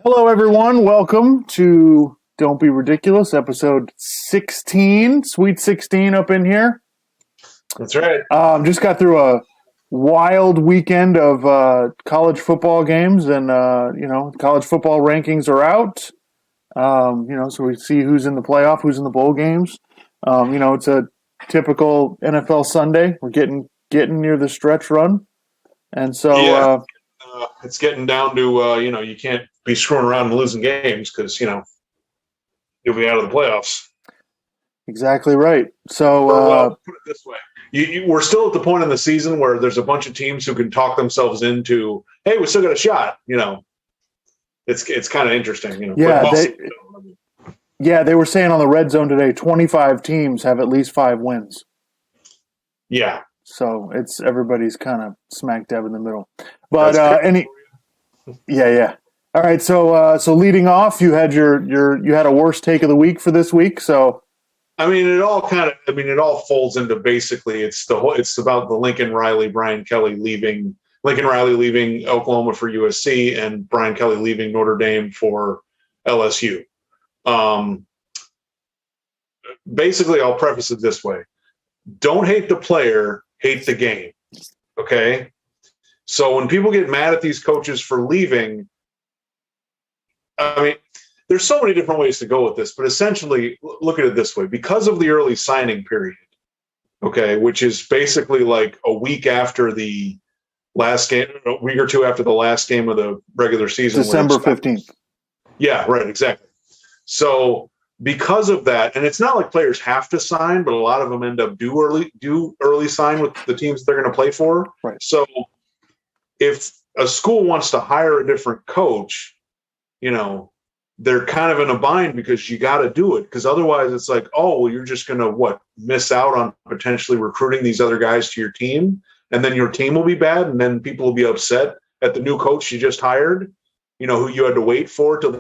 Hello, everyone. Welcome to Don't Be Ridiculous, episode 16, Sweet 16 up in here. That's right. Just got through a wild weekend of college football games, and, college football rankings are out. So we see who's in the playoff, who's in the bowl games. It's a typical NFL Sunday. We're getting near the stretch run. And so it's getting down to, you can't be screwing around and losing games because, you'll be out of the playoffs. Exactly right. So put it this way. We're still at the point in the season where there's a bunch of teams who can talk themselves into, hey, we still got a shot. It's kind of interesting. They were saying on the Red Zone today, 25 teams have at least 5 wins. Yeah. So it's everybody's kind of smack dab in the middle. But yeah. All right. So leading off, you had a worst take of the week for this week. So it all folds into basically it's about the Lincoln Riley, Brian Kelly leaving. Lincoln Riley leaving Oklahoma for USC and Brian Kelly leaving Notre Dame for LSU. Basically, I'll preface it this way. Don't hate the player, hate the game. Okay? So when people get mad at these coaches for leaving, there's so many different ways to go with this, but essentially, look at it this way. Because of the early signing period, okay, which is basically like a week after the last game, a week or two after the last game of the regular season. December 15th. Yeah, right, exactly. So because of that, and it's not like players have to sign, but a lot of them end up do early sign with the teams they're going to play for. Right. So if a school wants to hire a different coach, they're kind of in a bind because you got to do it. Because otherwise it's like, oh, well, you're just going to miss out on potentially recruiting these other guys to your team. And then your team will be bad. And then people will be upset at the new coach you just hired, who you had to wait for till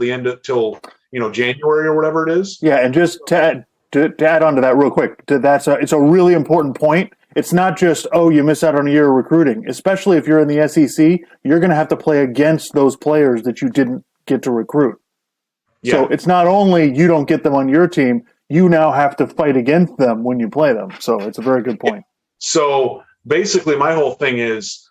January or whatever it is. Yeah. And just to add on to that real quick, it's a really important point. It's not just, you miss out on a year of recruiting, especially if you're in the SEC, you're going to have to play against those players that you didn't get to recruit. Yeah. So it's not only you don't get them on your team, you now have to fight against them when you play them. So it's a very good point. So basically my whole thing is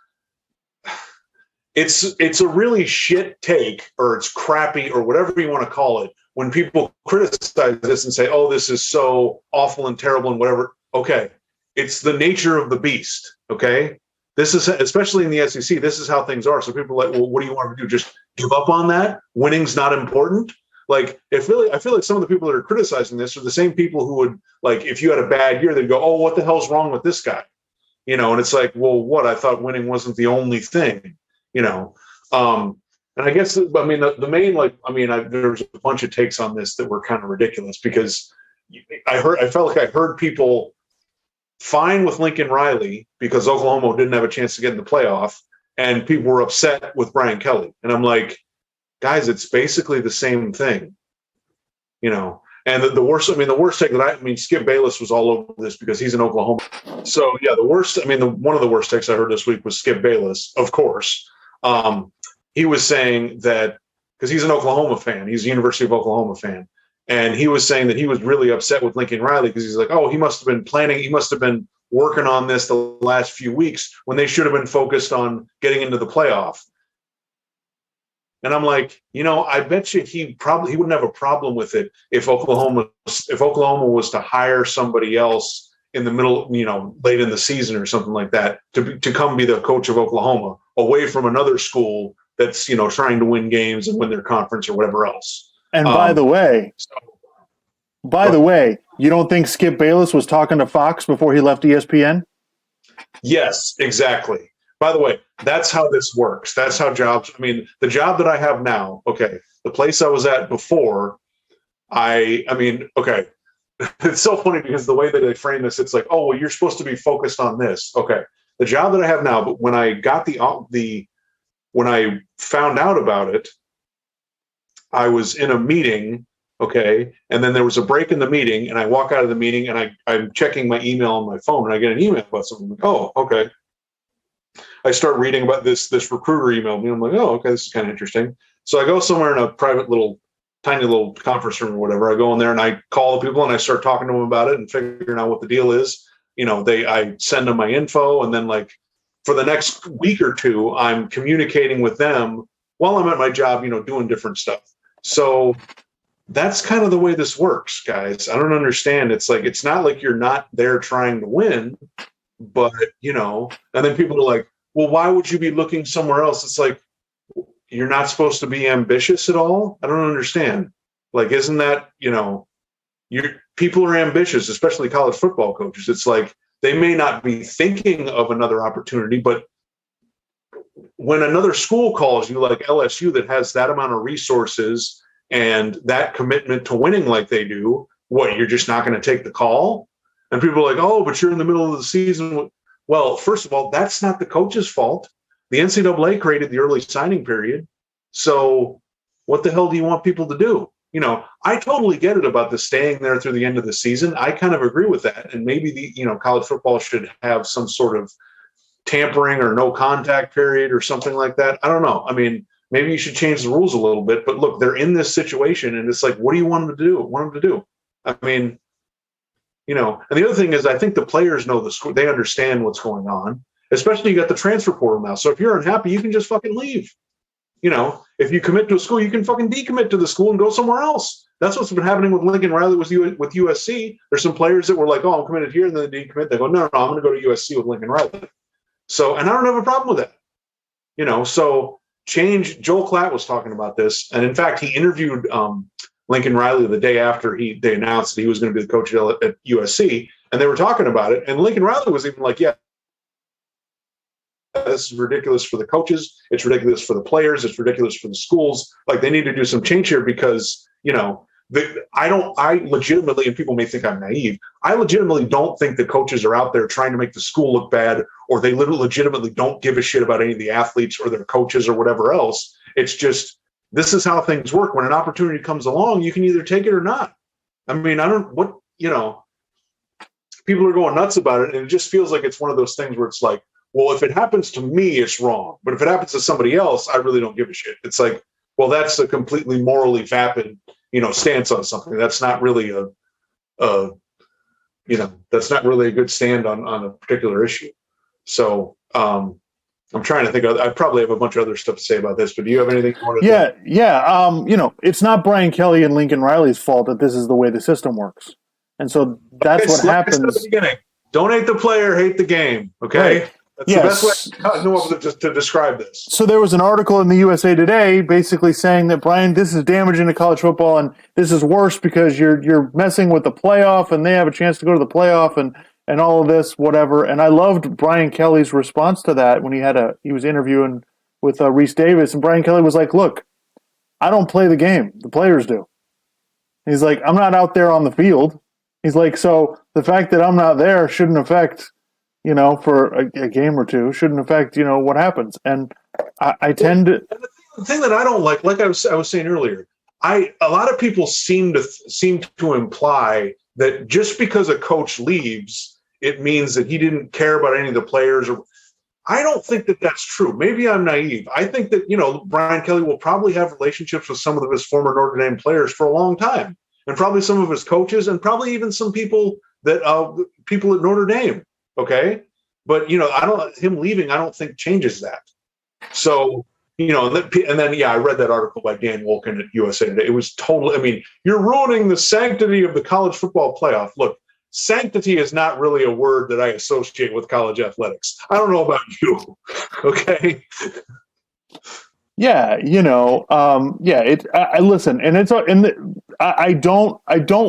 it's a really shit take, or it's crappy, or whatever you want to call it, when people criticize this and say, oh, this is so awful and terrible and whatever. Okay. It's the nature of the beast. Okay. This is, especially in the SEC, this is how things are. So people are like, well, what do you want to do? Just give up on that? Winning's not important? Like, I feel like some of the people that are criticizing this are the same people who would, like, if you had a bad year, they'd go, oh, what the hell's wrong with this guy? And it's like, well, what? I thought winning wasn't the only thing, And I guess, the main, there's a bunch of takes on this that were kind of ridiculous because I felt like I heard people fine with Lincoln Riley because Oklahoma didn't have a chance to get in the playoff, and people were upset with Brian Kelly. And I'm like, guys, it's basically the same thing, And the worst take that Skip Bayless was all over this because he's in Oklahoma. So yeah, one of the worst takes I heard this week was Skip Bayless, of course. He was saying that because he's an Oklahoma fan, he's a University of Oklahoma fan. And he was saying that he was really upset with Lincoln Riley because he's like, oh, he must have been working on this the last few weeks when they should have been focused on getting into the playoff. And I'm like, I bet you he wouldn't have a problem with it if Oklahoma was to hire somebody else in the middle, late in the season or something like that to come be the coach of Oklahoma away from another school that's, trying to win games and win their conference or whatever else. And by the way, you don't think Skip Bayless was talking to Fox before he left ESPN? Yes, exactly. By the way, that's how this works. That's how jobs, the job that I have now, okay, the place I was at before, okay, it's so funny because the way that they frame this, it's like, oh, well, you're supposed to be focused on this. Okay, the job that I have now, but when I got when I found out about it, I was in a meeting, okay, and then there was a break in the meeting, and I walk out of the meeting, and I'm checking my email on my phone, and I get an email about something. Like, oh, okay. I start reading about this recruiter emailed me. I'm like, oh, okay, this is kind of interesting. So I go somewhere in a private little, tiny little conference room or whatever. I go in there and I call the people and I start talking to them about it and figuring out what the deal is. I send them my info, and then like for the next week or two, I'm communicating with them while I'm at my job, doing different stuff. So that's kind of the way this works, guys. I don't understand. It's like, it's not like you're not there trying to win, but and then people are like, well, why would you be looking somewhere else? It's like, you're not supposed to be ambitious at all. I don't understand. Like, isn't that, people are ambitious, especially college football coaches. It's like, they may not be thinking of another opportunity, but when another school calls you, like LSU, that has that amount of resources and that commitment to winning like they do, what, you're just not going to take the call? And people are like, oh, but you're in the middle of the season. Well, first of all, that's not the coach's fault. The NCAA created the early signing period. So what the hell do you want people to do? I totally get it about the staying there through the end of the season. I kind of agree with that. And maybe college football should have some sort of tampering or no contact period or something like that. I don't know. I mean, maybe you should change the rules a little bit, but look, they're in this situation and it's like, what do you want them to do? I mean, and the other thing is, I think the players know the school, they understand what's going on, especially you got the transfer portal now. So if you're unhappy, you can just fucking leave. If you commit to a school, you can fucking decommit to the school and go somewhere else. That's what's been happening with Lincoln Riley with USC. There's some players that were like, oh, I'm committed here, and then they decommit. They go, no, I'm going to go to USC with Lincoln Riley. So, and I don't have a problem with that. So change. Joel Klatt was talking about this, and in fact, he interviewed Lincoln Riley the day after they announced that he was going to be the coach at USC, and they were talking about it. And Lincoln Riley was even like, yeah, this is ridiculous for the coaches. It's ridiculous for the players. It's ridiculous for the schools. Like, they need to do some change here because, I legitimately, and people may think I'm naive, I legitimately don't think the coaches are out there trying to make the school look bad, or they legitimately don't give a shit about any of the athletes or their coaches or whatever else. It's just, this is how things work. When an opportunity comes along, you can either take it or not. I mean, people are going nuts about it. And it just feels like it's one of those things where it's like, well, if it happens to me, it's wrong. But if it happens to somebody else, I really don't give a shit. It's like, well, that's a completely morally vapid, stance on something. That's not really that's not really a good stand on a particular issue. So I'm trying to think. I probably have a bunch of other stuff to say about this, but do you have anything you want to say? Yeah. It's not Brian Kelly and Lincoln Riley's fault that this is the way the system works. And so that's what happens. At the beginning. Don't hate the player, hate the game. Okay. Right. That's the best way to describe this. So there was an article in the USA Today basically saying that, Brian, this is damaging to college football, and this is worse because you're messing with the playoff, and they have a chance to go to the playoff, and all of this, whatever. And I loved Brian Kelly's response to that when he was interviewing with Reese Davis, and Brian Kelly was like, look, I don't play the game. The players do. He's like, I'm not out there on the field. He's like, so the fact that I'm not there shouldn't affect, for a game or two, shouldn't affect, what happens. And I tend to. The thing that I don't like I was saying earlier, a lot of people seem to imply that just because a coach leaves, it means that he didn't care about any of the players. I don't think that that's true. Maybe I'm naive. I think that, Brian Kelly will probably have relationships with some of his former Notre Dame players for a long time, and probably some of his coaches, and probably even some people people at Notre Dame. Okay. But, him leaving, I don't think changes that. So, and then, I read that article by Dan Wolken at USA Today. It was totally, you're ruining the sanctity of the college football playoff. Look, sanctity is not really a word that I associate with college athletics. I don't know about you. Okay. Yeah. I listen, and I don't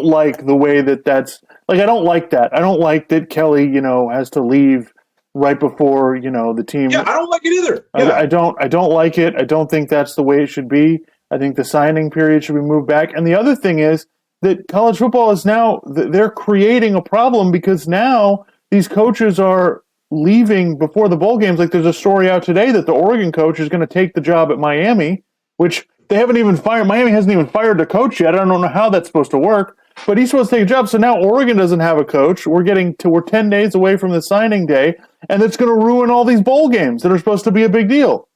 like the way that's like, I don't like that. I don't like that Kelly, has to leave right before, the team. Yeah, I don't like it either. Yeah. I don't like it. I don't think that's the way it should be. I think the signing period should be moved back. And the other thing is that college football is now, they're creating a problem because now these coaches are leaving before the bowl games. Like, there's a story out today that the Oregon coach is going to take the job at Miami, which they haven't even fired. Miami hasn't even fired the coach yet. I don't know how that's supposed to work, but he's supposed to take a job. So now Oregon doesn't have a coach. We're 10 days away from the signing day, and it's going to ruin all these bowl games that are supposed to be a big deal.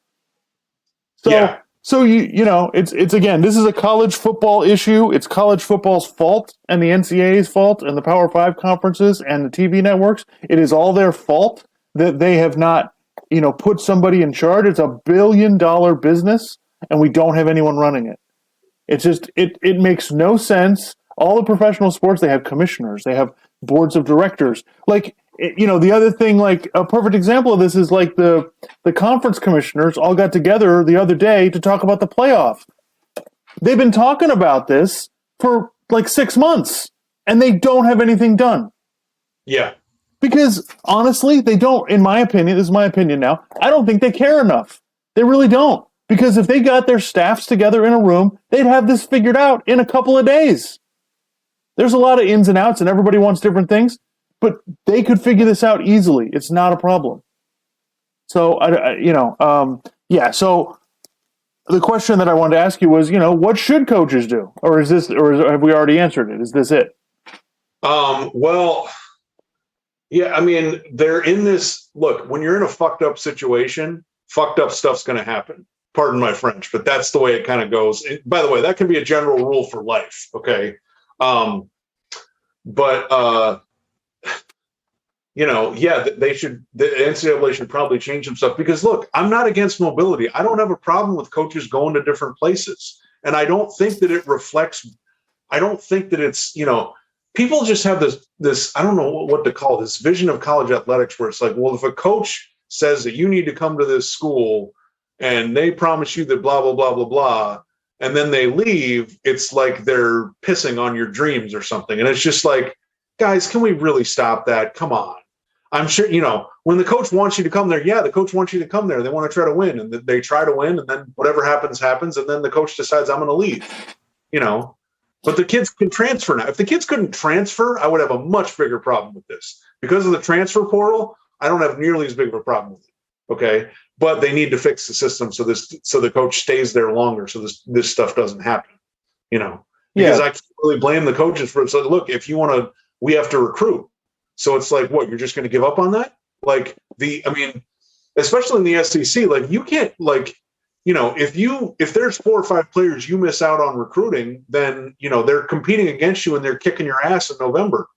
So So you know, it's again, this is a college football issue. It's college football's fault and the NCAA's fault and the Power Five conferences and the TV networks. It is all their fault that they have not, you know, put somebody in charge. It's $1 billion business and we don't have anyone running it. It's just it makes no sense. All the professional sports, they have commissioners, they have boards of directors. Like, you know, the other thing, like a perfect example of this is like the conference commissioners all got together the other day to talk about the playoff. They've been talking about this for like 6 months and they don't have anything done. Yeah. Because honestly, they don't, in my opinion, this is my opinion now, I don't think they care enough. They really don't. Because if they got their staffs together in a room, they'd have this figured out in a couple of days. There's a lot of ins and outs and everybody wants different things, but they could figure this out easily. It's not a problem. So, so the question that I wanted to ask you was, you know, what should coaches do? Or have we already answered it? Is this it? Well, yeah, I mean, they're in this, look, when you're in a fucked up situation, fucked up stuff's going to happen. Pardon my French, but that's the way it kind of goes. By the way, that can be a general rule for life. Okay. You know, yeah, the NCAA should probably change some stuff because look, I'm not against mobility. I don't have a problem with coaches going to different places. And I don't think that it's, you know, people just have this, I don't know what to call this vision of college athletics where it's like, well, if a coach says that you need to come to this school and they promise you that blah, blah, blah, blah, blah, and then they leave, it's like they're pissing on your dreams or something. And it's just like, guys, can we really stop that? Come on. I'm sure, you know, when the coach wants you to come there, yeah, the coach wants you to come there. They want to try to win, and they try to win, and then whatever happens, happens, and then the coach decides I'm going to leave, you know. But the kids can transfer now. If the kids couldn't transfer, I would have a much bigger problem with this. Because of the transfer portal, I don't have nearly as big of a problem with it. Okay. But they need to fix the system so the coach stays there longer so this stuff doesn't happen. You know, because I can't really blame the coaches for it. So look, if you want to, we have to recruit. So it's like, what, you're just going to give up on that? Like especially in the SEC, like you can't, like, you know, if there's 4 or 5 players you miss out on recruiting, then, you know, they're competing against you and they're kicking your ass in November.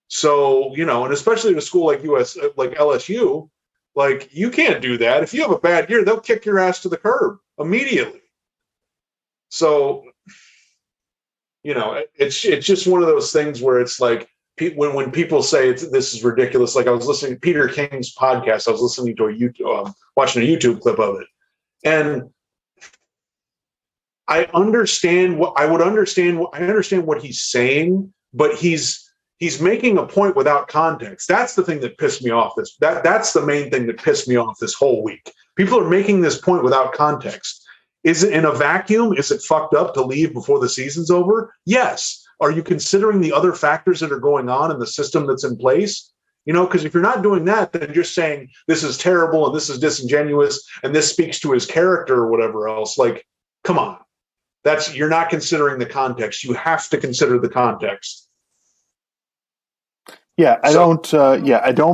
So, you know, and especially at a school like LSU, like you can't do that. If you have a bad year, they'll kick your ass to the curb immediately. So, you know, it's just one of those things where it's like when people say this is ridiculous. Like I was listening to Peter King's podcast. I was listening to watching a YouTube clip of it, and I understand what he's saying, but he's making a point without context. That's the thing that pissed me off. That's the main thing that pissed me off this whole week. People are making this point without context. Is it in a vacuum? Is it fucked up to leave before the season's over? Yes. Are you considering the other factors that are going on in the system that's in place? You know, because if you're not doing that, then you're saying this is terrible and this is disingenuous and this speaks to his character or whatever else. Like, come on. You're not considering the context. You have to consider the context. Yeah, I don't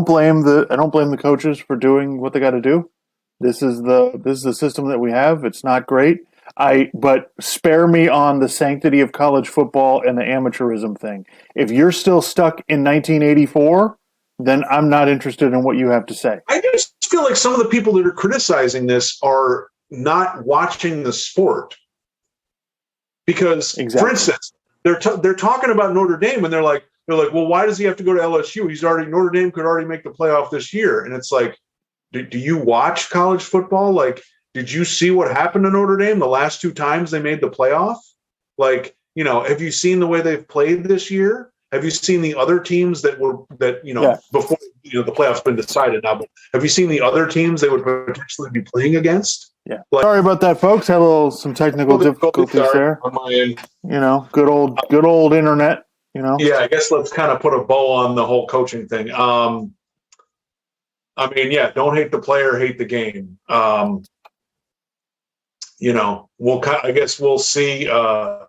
blame the coaches for doing what they got to do. This is the system that we have. It's not great. But spare me on the sanctity of college football and the amateurism thing. If you're still stuck in 1984, then I'm not interested in what you have to say. I just feel like some of the people that are criticizing this are not watching the sport. Because, For instance, they're talking about Notre Dame, and they're like, well, why does he have to go to LSU? Notre Dame could already make the playoff this year, and it's like, do you watch college football? Like, did you see what happened to Notre Dame the last 2 times they made the playoff? Like, you know, have you seen the way they've played this year? Have you seen the other teams before, you know, the playoff's been decided now, but have you seen the other teams they would potentially be playing against? Yeah. Sorry about that, folks. Had some technical difficulties there. On my end. You know, good old internet, you know. Yeah, I guess let's kind of put a bow on the whole coaching thing. I mean, yeah, don't hate the player, hate the game. You know, I guess we'll see. The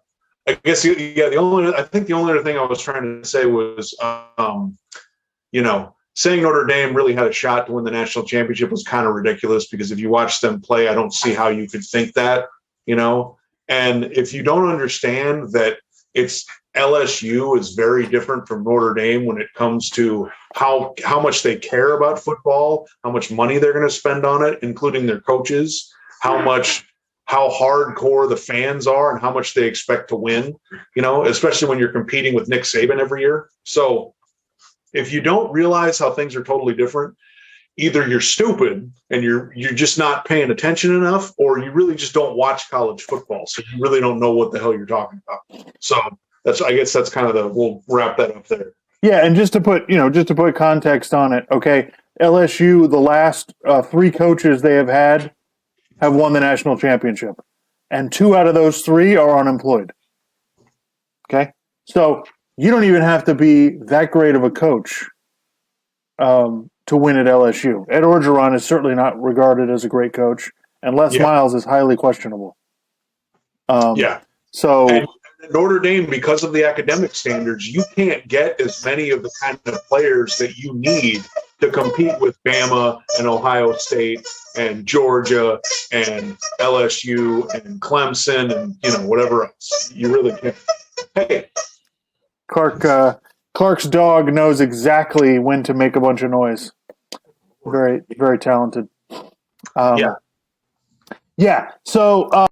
only other thing I was trying to say was, you know, saying Notre Dame really had a shot to win the national championship was kind of ridiculous because if you watch them play, I don't see how you could think that. you know. And if you don't understand that it's LSU is very different from Notre Dame when it comes to how much they care about football, how much money they're going to spend on it, including their coaches, how hardcore the fans are and how much they expect to win, you know, especially when you're competing with Nick Saban every year. So if you don't realize how things are totally different, either you're stupid and you're just not paying attention enough, or you really just don't watch college football. So you really don't know what the hell you're talking about. So I guess that's kind of we'll wrap that up there. Yeah. And just to put context on it. Okay. LSU, the last 3 coaches they have had have won the national championship, and 2 out of those 3 are unemployed. Okay. So you don't even have to be that great of a coach to win at LSU. Ed Orgeron is certainly not regarded as a great coach, and Les Miles is highly questionable. So and Notre Dame, because of the academic standards, you can't get as many of the kind of players that you need to compete with Bama and Ohio State and Georgia and LSU and Clemson and whatever else. You really can't. Hey, Clark's dog knows exactly when to make a bunch of noise. Very, very talented. Yeah. So.